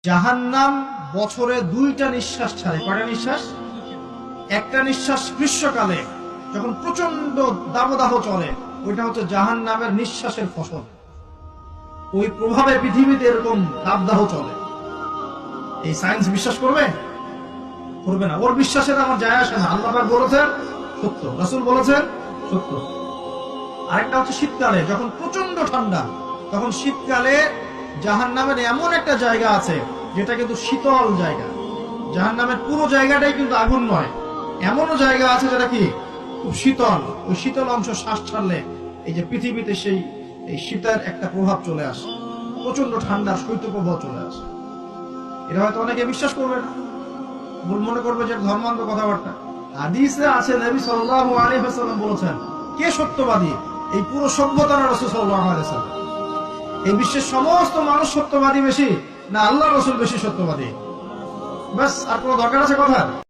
জাহান্নাম বছরে 2টা নিঃশ্বাস ছাড়ে। কয়টা নিঃশ্বাস? একটা নিঃশ্বাস গ্রীষ্মকালে যখন প্রচন্ড দাবদাহ চলে, ওইটা হচ্ছে জাহান্নামের নিঃশ্বাসের ফসল। ওই প্রভাবে পৃথিবীতে এরকম দাবদাহ চলে। এই সায়েন্স বিশ্বাস করবে? করবে না। ওর বিশ্বাসের আমার যায় আসে না। আল্লাহ পাক বলেছেন সত্য, রাসূল বলেছেন সত্য। আরেকটা হচ্ছে শীতকালে যখন প্রচন্ড ঠান্ডা, তখন শীতকালে জাহান্নামের এমন একটা জায়গা আছে যেটা কিন্তু শীতল জায়গা। জাহান্নামের পুরো জায়গাটাই কিন্তু আগুন নয়, এমনও জায়গা আছে যেটা কি খুব শীতল। ওই শীতল অংশ শ্বাস ছাড়লে এই যে পৃথিবীতে সেই এই শীতের একটা প্রভাব চলে আসে, প্রচন্ড ঠান্ডার শৈত্যপ্রবাহ চলে আসে। এটা হয়তো অনেকে বিশ্বাস করবে না, মনে করবে যে ধর্মান্ধ কথাবার্তা। হাদিসে আছে নবী সাল্লাল্লাহু আলাইহি ওয়াসাল্লাম বলেছেন, কে সত্যবাদী? এই পুরো সভ্যতা না রাসূল সাল্লাল্লাহু আলাইহি ওয়াসাল্লাম? এই বিশ্বের সমস্ত মানুষ সত্যবাদী বেশি না আল্লাহ রাসূল বেশি সত্যবাদী? বাস, আর কোনো দরকার আছে কথা?